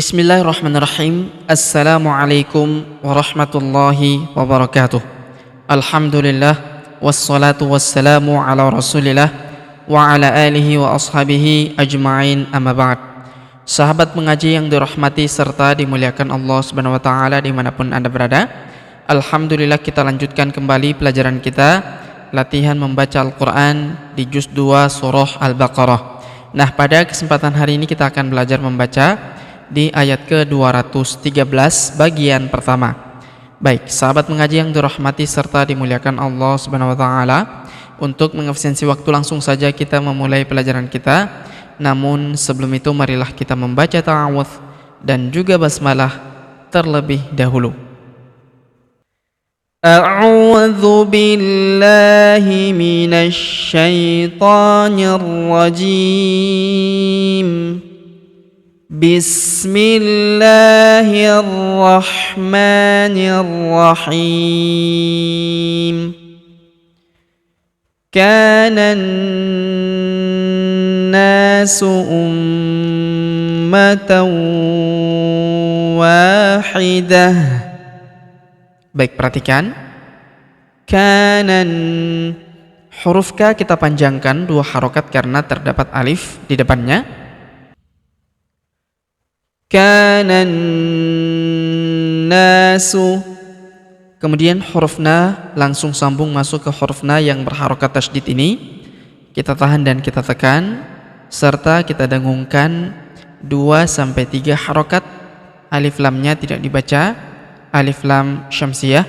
Bismillahirrahmanirrahim. Assalamualaikum warahmatullahi wabarakatuh. Alhamdulillah, wassalatu wassalamu ala rasulillah wa ala alihi wa ashabihi ajma'in, amma ba'd. Sahabat mengaji yang dirahmati serta dimuliakan Allah subhanahu wa ta'ala dimanapun Anda berada, Alhamdulillah kita lanjutkan kembali pelajaran kita, latihan membaca Al-Quran di juz 2 surah Al-Baqarah. Nah, pada kesempatan hari ini kita akan belajar membaca di ayat ke-213 bagian pertama. Baik, sahabat mengaji yang dirahmati serta dimuliakan Allah Subhanahu wa taala, untuk mengefisiensi waktu langsung saja kita memulai pelajaran kita. Namun sebelum itu marilah kita membaca ta'awudz dan juga basmalah terlebih dahulu. A'udzu billahi minasy syaithanir rajim. Bismillahirrahmanirrahim. Kana an-nasu ummatan wahidah. Baik, perhatikan. Kanan, huruf K kita panjangkan 2 harokat karena terdapat alif di depannya. Kanan nasu. Kemudian huruf na langsung sambung masuk ke huruf na yang berharokat tasydid ini. Kita tahan dan kita tekan serta kita dengungkan 2-3 harokat. Alif lamnya tidak dibaca, alif lam syamsiyah.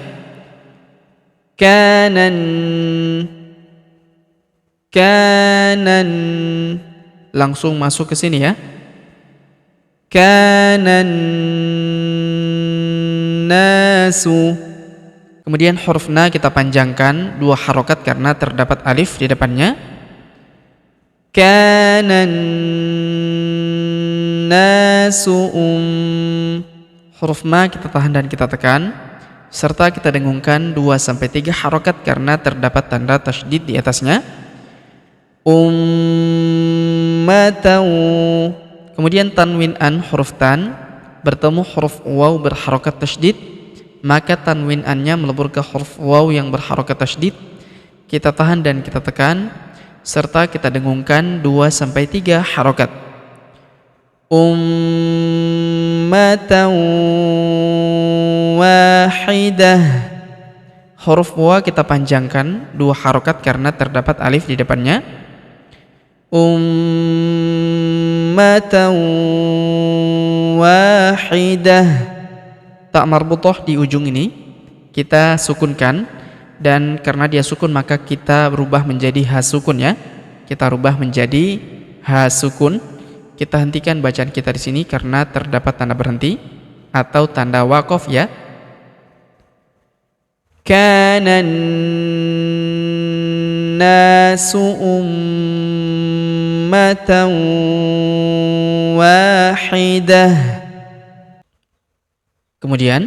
Kanan, kanan, langsung masuk ke sini ya. Kanan nasu. Kemudian huruf na kita panjangkan 2 harokat karena terdapat alif di depannya. Kanan nasu huruf ma kita tahan dan kita tekan serta kita dengungkan 2-3 harokat karena terdapat tanda tasydid di atasnya. Ummatan. Kemudian tanwin an, huruf tan bertemu huruf waw berharokat tasydid, maka tanwin annya melebur ke huruf waw yang berharokat tasydid. Kita tahan dan kita tekan serta kita dengungkan 2-3 harokat. Ummatan wahidah. Huruf wa kita panjangkan 2 harokat karena terdapat alif di depannya. Ummatan wahidah. Tak marbutoh di ujung ini kita sukunkan, dan karena dia sukun maka kita berubah menjadi ha sukun ya. Kita rubah menjadi ha sukun. Kita hentikan bacaan kita di sini karena terdapat tanda berhenti atau tanda waqaf ya. Kanan nasu ummatan wahidah. Kemudian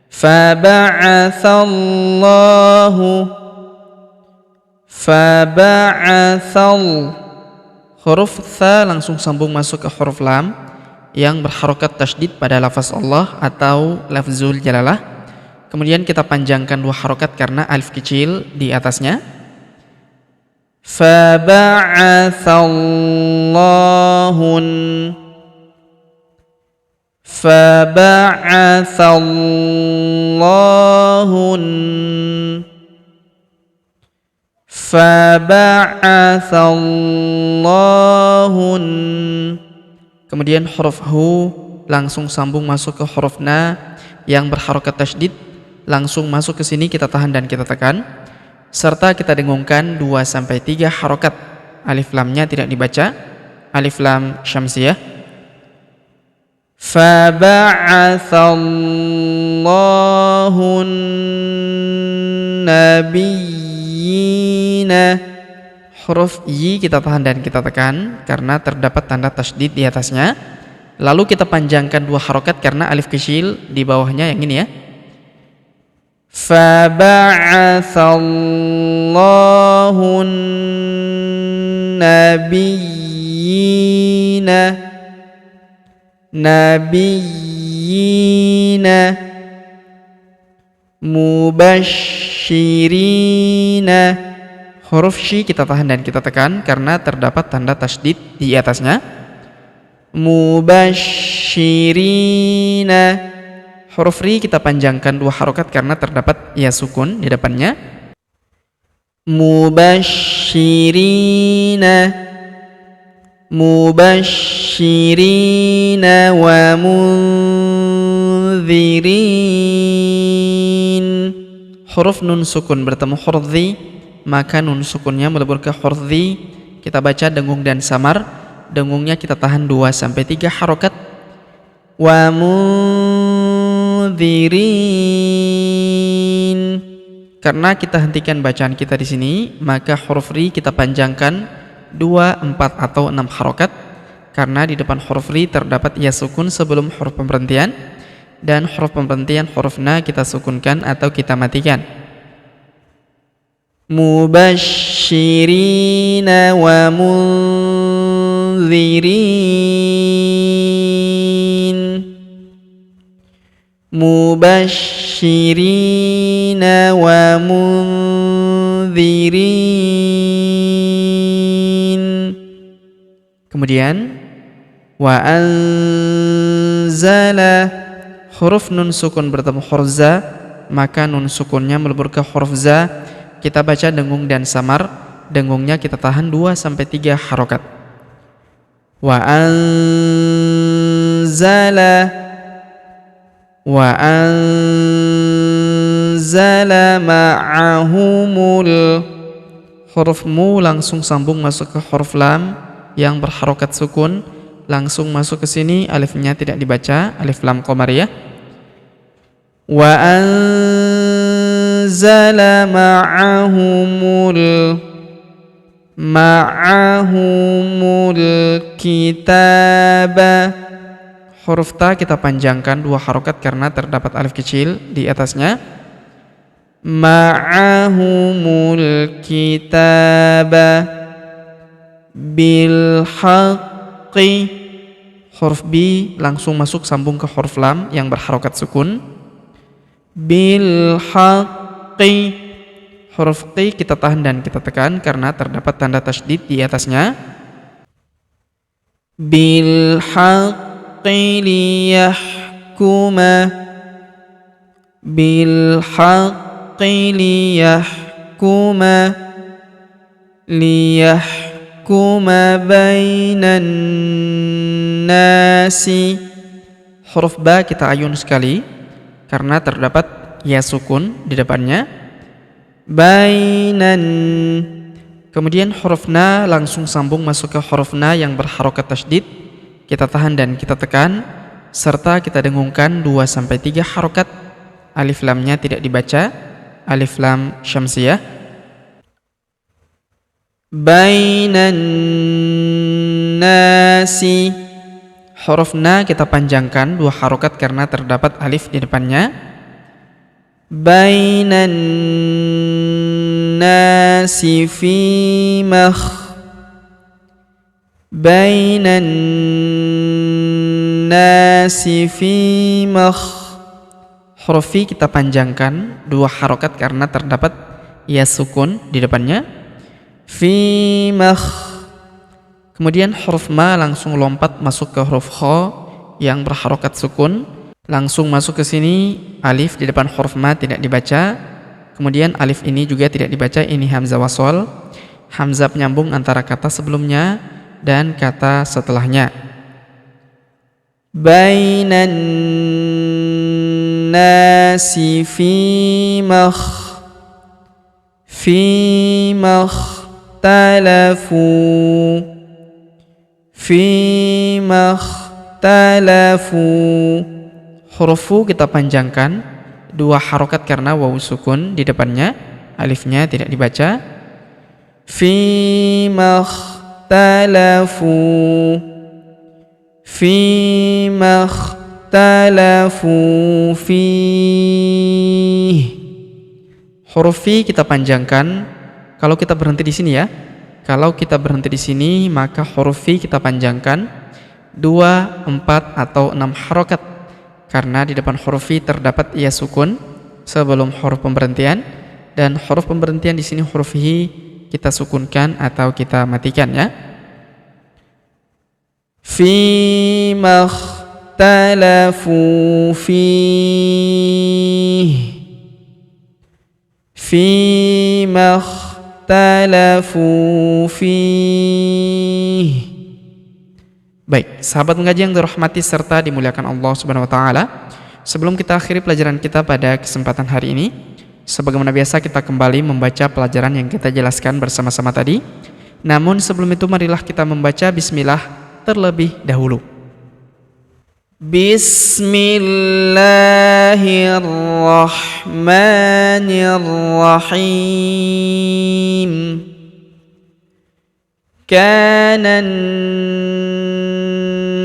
faba'athallahu. Huruf tha langsung sambung masuk ke huruf lam yang berharokat tasydid pada lafaz Allah atau lafzul jalalah. Kemudian kita panjangkan 2 harokat karena alif kecil di atasnya. Faba'athallahun. Faba'athallahun. Faba'athallahun. Kemudian huruf hu langsung sambung masuk ke huruf na yang berharokat tasydid, langsung masuk ke sini, kita tahan dan kita tekan serta kita dengungkan 2-3 harokat. Alif lamnya tidak dibaca, alif lam syamsiyah. Faba'athallahun nabiyyina. Huruf yi kita tahan dan kita tekan karena terdapat tanda tasydid di atasnya. Lalu kita panjangkan 2 harokat karena alif kecil di bawahnya yang ini ya. Faba'athallahu nabiyyina. nabiyina, mubashirina. Huruf shi kita tahan dan kita tekan karena terdapat tanda tasydid di atasnya. Mubashirina. Huruf ri kita panjangkan 2 harokat karena terdapat ya sukun di depannya. Mubashirina, mubashirina wa munzirin. Huruf nun sukun bertemu huruf dhi, maka nun sukunnya melebur ke huruf dhi. Kita baca dengung dan samar. Dengungnya kita tahan 2-3 harokat. Wa munzirin. Karena kita hentikan bacaan kita di sini, maka huruf ri kita panjangkan 2, 4 atau 6 harokat. Karena di depan huruf ri terdapat ya sukun sebelum huruf pemberhentian, dan huruf pemberhentian huruf na kita sukunkan atau kita matikan. Mubashirina wa munzirin, mubashirina wa munzirin. Kemudian wa anzala, huruf nun sukun bertemu huruf za, maka nun sukunnya melebur ke huruf za. Kita baca dengung dan samar. Dengungnya kita tahan 2-3 harokat. Wa anzala, wa anzala ma'ahumul. Huruf mu langsung sambung masuk ke huruf lam yang berharokat sukun, langsung masuk ke sini. Alifnya tidak dibaca, alif lam qamariyah. Wa anzala ma'ahumul kitaba. Huruf ta kita panjangkan 2 harokat karena terdapat alif kecil di atasnya. Ma'ahumul kitaba bil haqqi. Huruf bi langsung masuk sambung ke huruf lam yang berharokat sukun. Bil haqqi. Huruf qi kita tahan dan kita tekan karena terdapat tanda tasydid di atasnya. Bil haqqi liyahkuma, bil haqqi liyahkuma, liyahkuma bainan nasi. Huruf ba kita ayun sekali karena terdapat ya sukun di depannya. Bainan. Kemudian huruf na langsung sambung masuk ke huruf na yang berharokat tasydid. Kita tahan dan kita tekan serta kita dengungkan 2-3 harokat. Alif lamnya tidak dibaca, alif lam syamsiyah. Bainan nasi. Huruf na kita panjangkan 2 harokat karena terdapat alif di depannya. Bainan nasi fi bainan nasi fi huruf fi kita panjangkan 2 harokat karena terdapat ya sukun di depannya. Fi Kemudian huruf ma langsung lompat masuk ke huruf kha yang berharokat sukun, langsung masuk ke sini. Alif di depan huruf ma tidak dibaca. Kemudian alif ini juga tidak dibaca, ini hamzah wasol. Hamzah penyambung antara kata sebelumnya dan kata setelahnya. Bainan nasi fi makhtalafu. Huruf fu kita panjangkan 2 harokat karena wawu sukun di depannya, alifnya tidak dibaca. Fi makhtalafu fih. Huruf fi kita panjangkan. Kalau kita berhenti di sini ya. Kalau kita berhenti di sini, maka huruf fi kita panjangkan. 2, 4, atau 6 harokat. Karena di depan huruf fi terdapat ia sukun sebelum huruf pemberhentian, dan huruf pemberhentian di sini huruf hi kita sukunkan atau kita matikan ya. Fi makhtalafu fihi, fi makhtalafu fihi. Baik, sahabat mengaji yang dirahmati serta dimuliakan Allah Subhanahu wa taala. Sebelum kita akhiri pelajaran kita pada kesempatan hari ini, sebagaimana biasa kita kembali membaca pelajaran yang kita jelaskan bersama-sama tadi. Namun sebelum itu marilah kita membaca bismillah terlebih dahulu. Bismillahirrahmanirrahim. Kana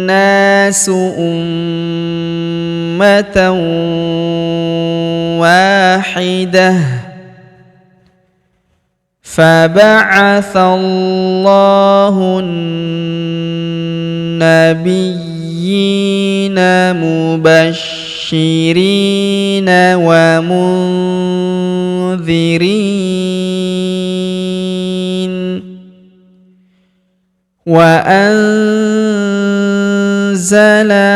nasu ummatan wahidah faba'athallahu nabiyyina mubashshirina wa munzirin wa anzala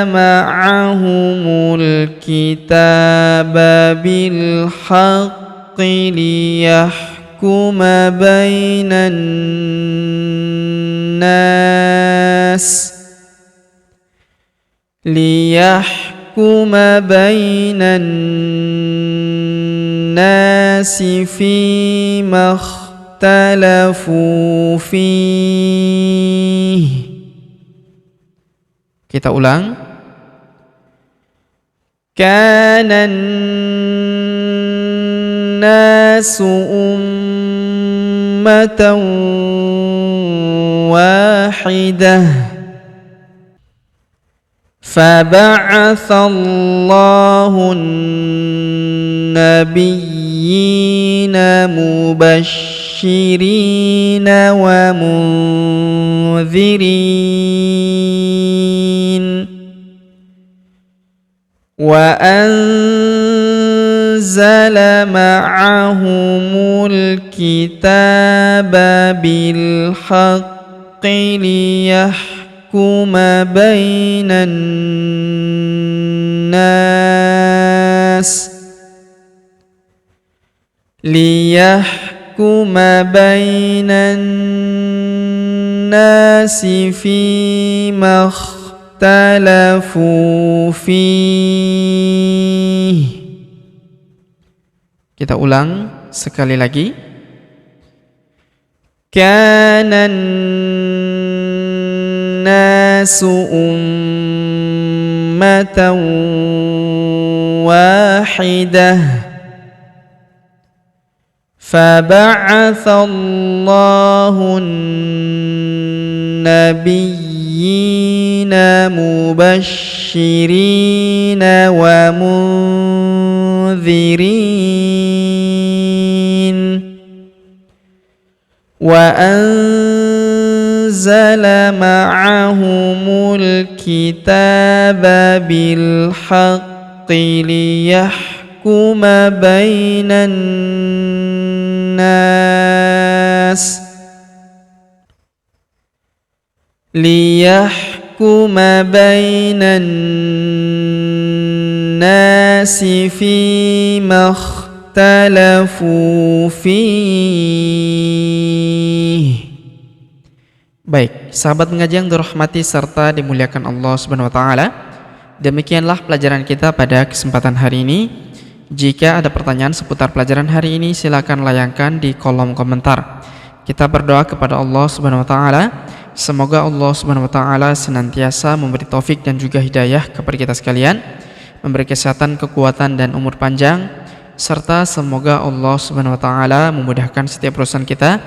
ma'ahumul kitaba bil haqqi liyahkuma bainan nas fima ikhtalafu fihi. Kita ulang. Kana nasu ummatan wahidah faba'athallahu nabiyyina mubashshirina wa munzirin wa anzala ma'ahumul kitaba bil haqqi liyahkuma bainan nas fima ikhtalafu fihi. Kita ulang sekali lagi. Kana nasu ummatan wahidah faba'athallahu nabiyyina mubashshirina wa munzirin wa anzala ma'ahumul kitaba bil haqqi liyahkuma bainan nas fima ikhtalafu fihi. Baik, sahabat mengaji yang dirahmati serta dimuliakan Allah Subhanahu wa taala. Demikianlah pelajaran kita pada kesempatan hari ini. Jika ada pertanyaan seputar pelajaran hari ini, silakan layangkan di kolom komentar. Kita berdoa kepada Allah Subhanahu wa taala, semoga Allah Subhanahu wa taala senantiasa memberi taufik dan juga hidayah kepada kita sekalian, memberi kesehatan, kekuatan dan umur panjang, serta semoga Allah Subhanahu wa taala memudahkan setiap urusan kita,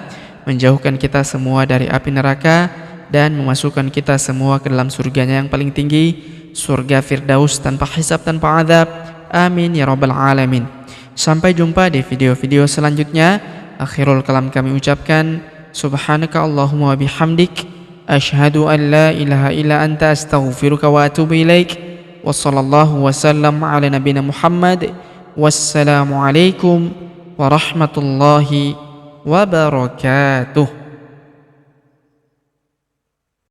menjauhkan kita semua dari api neraka dan memasukkan kita semua ke dalam surganya yang paling tinggi, surga Firdaus tanpa hisab, tanpa azab. Amin ya rabbal alamin. Sampai jumpa di video-video selanjutnya. Akhirul kalam kami ucapkan subhanaka Allahumma wa bihamdik asyhadu an la ilaha illa anta astaghfiruka wa atubu ilaik. Wa sallallahu wasallam ala nabiyina Muhammad. Wassalamualaikum warahmatullahi wabarakatuh.